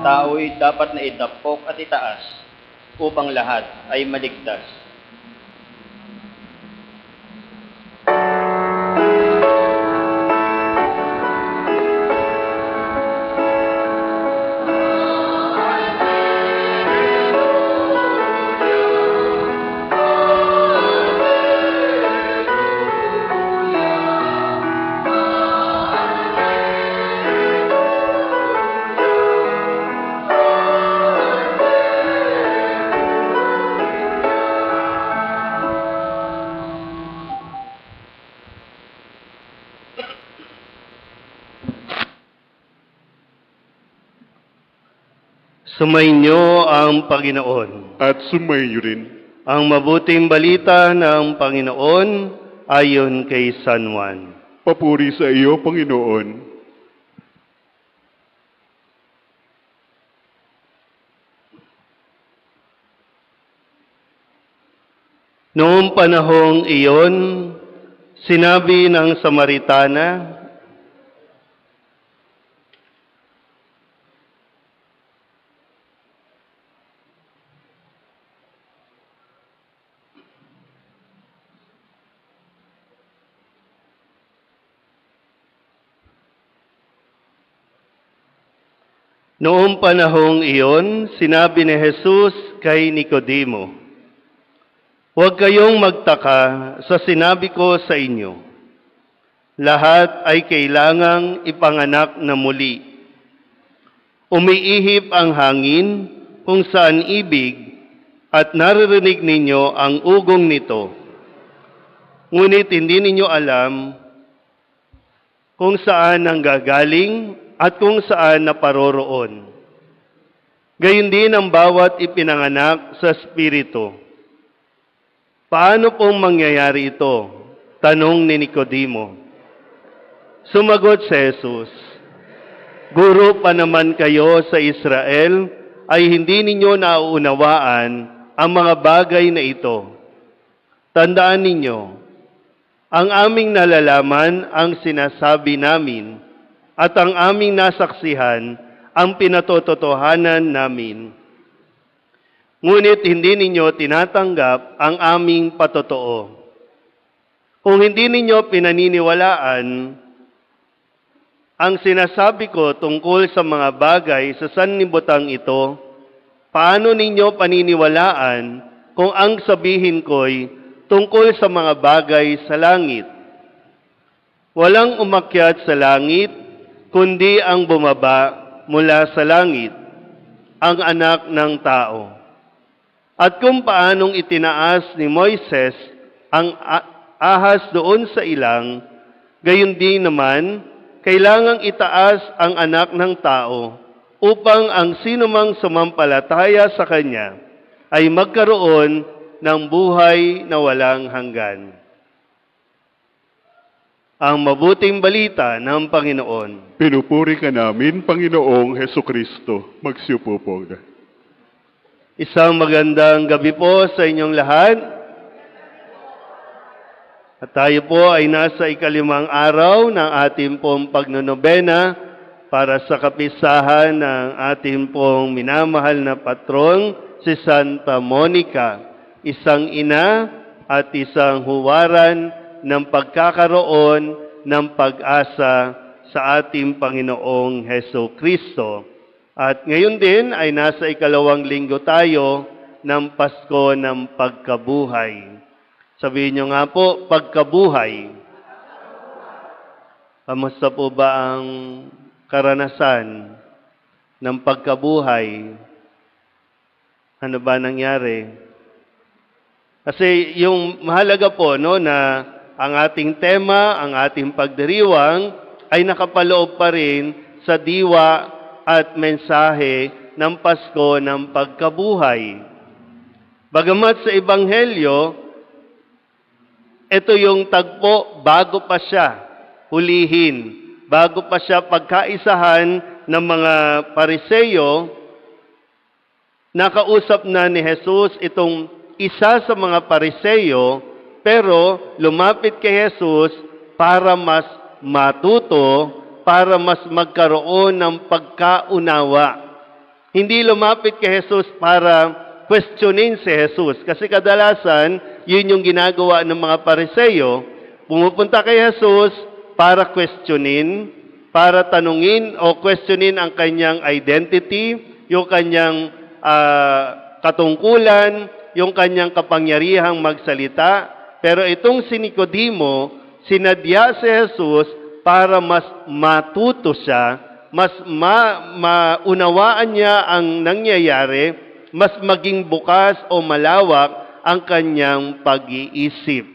tao'y dapat na idapok at itaas upang lahat ay maligtas. Sumainyo ang Panginoon. At sumainyo rin. Ang mabuting balita ng Panginoon ayon kay San Juan. Papuri sa iyo, Panginoon. Noong panahong iyon, sinabi ng Samaritana, Noong panahong iyon, sinabi ni Jesus kay Nicodemo, "Huwag kayong magtaka sa sinabi ko sa inyo. Lahat ay kailangang ipanganak na muli. Umiihip ang hangin kung saan ibig at naririnig ninyo ang ugong nito. Ngunit hindi ninyo alam kung saan nanggagaling at kung saan naparoroon. Gayon din ang bawat ipinanganak sa Espiritu." "Paano pong mangyayari ito?" tanong ni Nicodemo. Sumagot si Jesus, "Guro pa naman kayo sa Israel ay hindi ninyo nauunawaan ang mga bagay na ito. Tandaan ninyo, ang aming nalalaman ang sinasabi namin, at ang aming nasaksihan ang pinatototohanan namin. Ngunit hindi ninyo tinatanggap ang aming patotoo. Kung hindi ninyo pinaniniwalaan ang sinasabi ko tungkol sa mga bagay sa sanlibutan ito, paano ninyo paniniwalaan kung ang sabihin ko'y tungkol sa mga bagay sa langit? Walang umakyat sa langit, kundi ang bumaba mula sa langit, ang anak ng tao. At kung paanong itinaas ni Moises ang ahas doon sa ilang, gayon din naman, kailangang itaas ang anak ng tao upang ang sinumang sumampalataya sa kanya ay magkaroon ng buhay na walang hanggan. Ang mabuting balita ng Panginoon. Pinupuri ka namin, Panginoong Hesukristo. Magsiupo po. Isang magandang gabi po sa inyong lahat. At tayo po ay nasa ikalimang araw ng ating pong pagnonobena para sa kapisahan ng ating pong minamahal na patron, si Santa Monica, isang ina at isang huwaran ng pagkakaroon ng pag-asa sa ating Panginoong Hesukristo. At ngayon din ay nasa ikalawang linggo tayo ng Pasko ng Pagkabuhay. Sabihin nyo nga po, pagkabuhay. Kamusta po ba ang karanasan ng pagkabuhay? Ano ba nangyari? Kasi yung mahalaga po no, na ang ating tema, ang ating pagdiriwang ay nakapaloob pa rin sa diwa at mensahe ng Pasko ng Pagkabuhay. Bagamat sa Ebanghelyo, ito yung tagpo bago pa siya hulihin, bago pa siya pagkaisahan ng mga Pariseyo, nakausap na ni Jesus itong isa sa mga Pariseyo, pero lumapit kay Jesus para mas matuto, para mas magkaroon ng pagkaunawa Hindi lumapit kay Jesus para questionin si Jesus. Kasi kadalasan, yun yung ginagawa ng mga Pariseo. Pumupunta kay Jesus para questionin, para tanungin o questionin ang kanyang identity, yung kanyang katungkulan, yung kanyang kapangyarihang magsalita. Pero itong si Nicodemo, sinadya si Jesus para mas matuto siya, mas maunawaan niya ang nangyayari, mas maging bukas o malawak ang kanyang pag-iisip.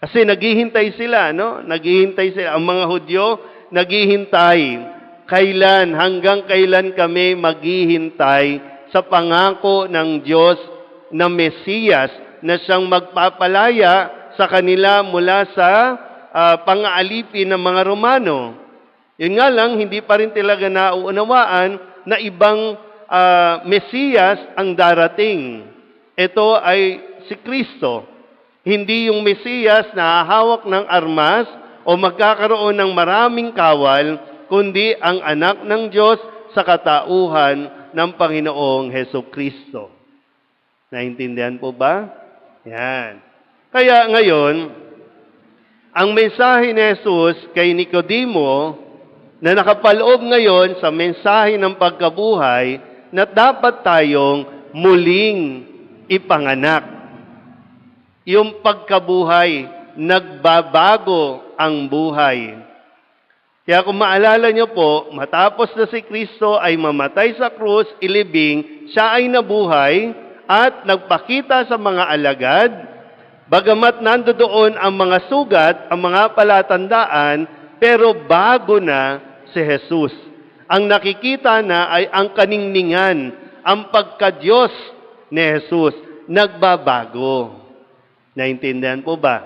Kasi naghihintay sila, no? Naghihintay sila. Ang mga Hudyo, naghihintay. Kailan, hanggang kailan kami maghihintay sa pangako ng Diyos na Mesiyas na siyang magpapalaya sa kanila mula sa pang-aalipin ng mga Romano. Yun nga lang, hindi pa rin talaga nauunawaan na ibang Mesiyas ang darating. Ito ay si Kristo. Hindi yung Mesiyas na hawak ng armas o magkakaroon ng maraming kawal, kundi ang anak ng Diyos sa katauhan ng Panginoong Hesukristo. Naintindihan po ba? Yan. Kaya ngayon, ang mensahe ni Jesus kay Nicodemo na nakapaloob ngayon sa mensahe ng pagkabuhay na dapat tayong muling ipanganak. Yung pagkabuhay, nagbabago ang buhay. Kaya kung maalala nyo po, matapos na si Kristo ay mamatay sa krus, ilibing, siya ay nabuhay at nagpakita sa mga alagad, bagamat nandoon ang mga sugat, ang mga palatandaan, pero bago na si Jesus. Ang nakikita na ay ang kaningningan, ang pagka-Diyos ni Jesus, nagbabago. Naintindihan po ba?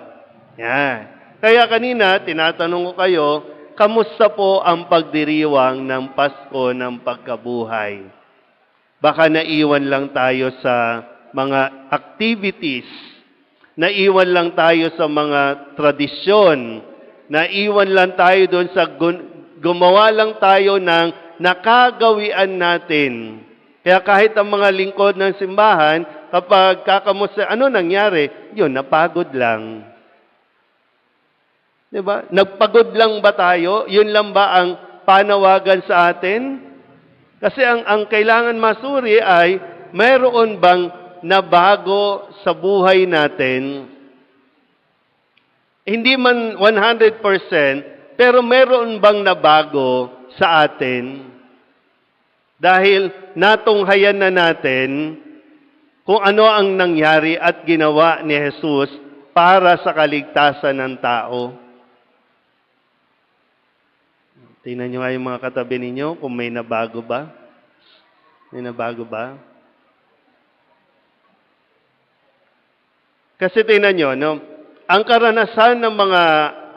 Yan. Kaya kanina, tinatanong ko kayo, kamusta po ang pagdiriwang ng Pasko ng pagkabuhay? Baka naiwan lang tayo sa mga activities, naiwan lang tayo sa mga tradisyon, naiwan lang tayo doon sa gumawa lang tayo ng nakagawian natin. Kaya kahit ang mga lingkod ng simbahan, kapag kakamusta, ano nangyari? Yun, napagod lang. Diba? Nagpagod lang ba tayo? Yun lang ba ang panawagan sa atin? Kasi ang kailangan masuri ay, mayroon bang nabago sa buhay natin? Hindi man 100%, pero mayroon bang nabago sa atin? Dahil natunghayan na natin kung ano ang nangyari at ginawa ni Jesus para sa kaligtasan ng tao. Tingnan nyo nga yung mga katabi ninyo kung may nabago ba. May nabago ba? Kasi tingnan nyo, no? Ang karanasan ng mga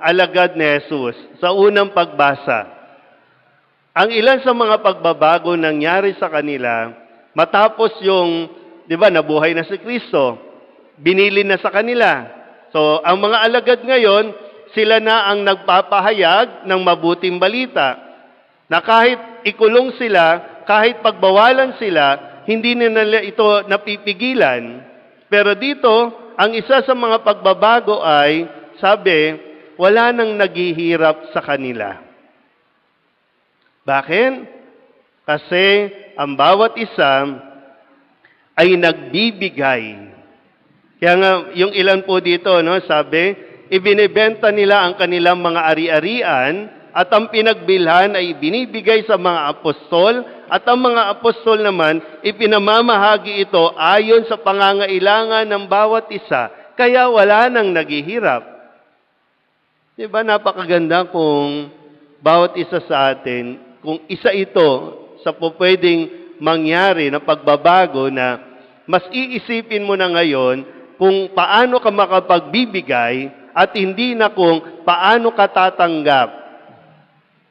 alagad ni Jesus sa unang pagbasa, ang ilan sa mga pagbabago nangyari sa kanila matapos yung, di ba, nabuhay na si Kristo, binili na sa kanila. So, ang mga alagad ngayon, sila na ang nagpapahayag ng mabuting balita. Na kahit ikulong sila, kahit pagbawalan sila, hindi nila ito napipigilan. Pero dito, ang isa sa mga pagbabago ay, sabi, wala nang naghihirap sa kanila. Bakit? Kasi ang bawat isa ay nagbibigay. Kaya nga, yung ilan po dito, no, sabi, ibinebenta nila ang kanilang mga ari-arian at ang pinagbilhan ay binibigay sa mga apostol at ang mga apostol naman, ipinamamahagi ito ayon sa pangangailangan ng bawat isa. Kaya wala nang naghihirap. Diba, napakaganda kung bawat isa sa atin, kung isa ito sa pwedeng mangyari na pagbabago na mas iisipin mo na ngayon kung paano ka makapagbibigay at hindi na kung paano ka tatanggap.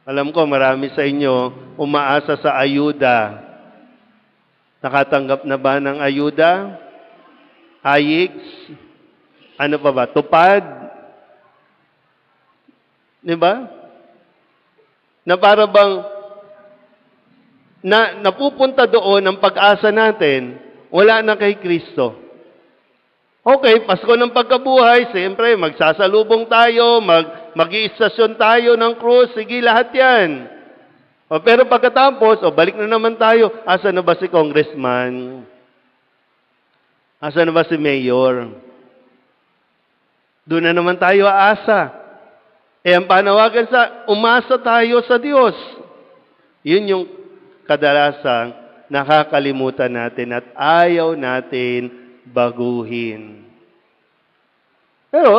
Alam ko marami sa inyo umaasa sa ayuda. Nakatanggap na ba ng ayuda? Ayix? Ano pa ba? Tupad? Di ba? Na para bang na napupunta doon ang pag-asa natin, wala na kay Kristo. Okay, Pasko ng pagkabuhay, siyempre, magsasalubong tayo, mag-iistasyon tayo ng krus, sige, lahat yan. Pero pagkatapos, balik na naman tayo, asa na ba si congressman? Asa na ba si mayor? Doon na naman tayo aasa. Ang panawagan umasa tayo sa Diyos. Yun yung kadalasang nakakalimutan natin at ayaw natin baguhin. Pero,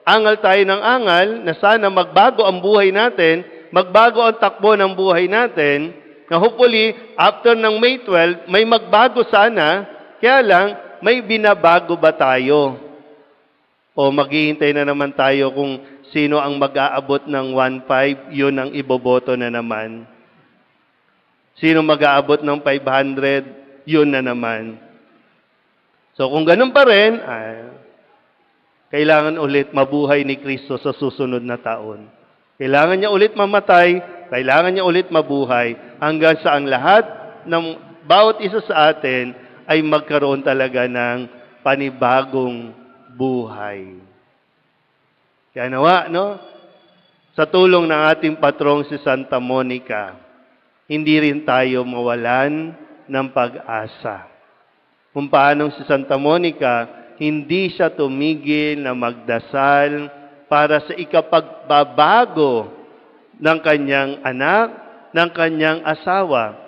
angal tayo ng angal na sana magbago ang buhay natin, magbago ang takbo ng buhay natin, na hopefully, after ng May 12, may magbago sana, kaya lang, may binabago ba tayo? O maghihintay na naman tayo kung sino ang mag-aabot ng 1.5, yun ang iboboto na naman. Sino mag-aabot ng 500, yun na naman. So kung ganun pa rin, kailangan ulit mabuhay ni Kristo sa susunod na taon. Kailangan niya ulit mamatay, kailangan niya ulit mabuhay, hanggang sa ang lahat ng bawat isa sa atin ay magkaroon talaga ng panibagong buhay. Kaya nawa, no? Sa tulong ng ating patrong si Santa Monica, hindi rin tayo mawalan ng pag-asa. Kung paanong si Santa Monica, hindi siya tumigil na magdasal para sa ikapagbabago ng kanyang anak, ng kanyang asawa.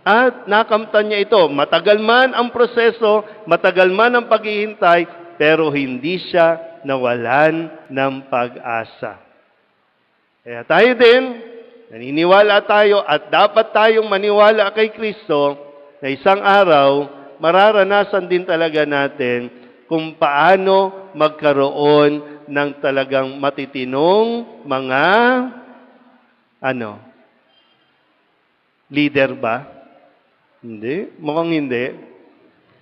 At nakamtan niya ito. Matagal man ang proseso, matagal man ang paghihintay, pero hindi siya nawalan ng pag-asa. Kaya tayo din, naniniwala tayo at dapat tayong maniwala kay Kristo na isang araw, mararanasan din talaga natin kung paano magkaroon ng talagang matitinong mga leader ba? Hindi, mukhang hindi.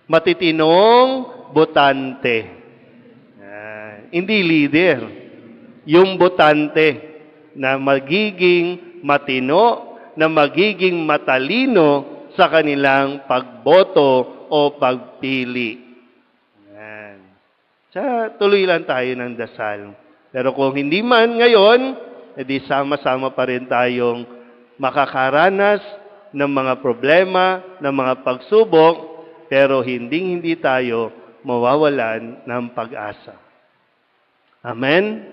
Matitinong botante. Hindi leader. Yung botante na magiging matino, na magiging matalino sa kanilang pagboto o pagpili. Yan. Tuloy lang tayo ng dasal. Pero kung hindi man ngayon, edi sama-sama pa rin tayong makakaranas ng mga problema, ng mga pagsubok, pero hindi tayo mawawalan ng pag-asa. Amen?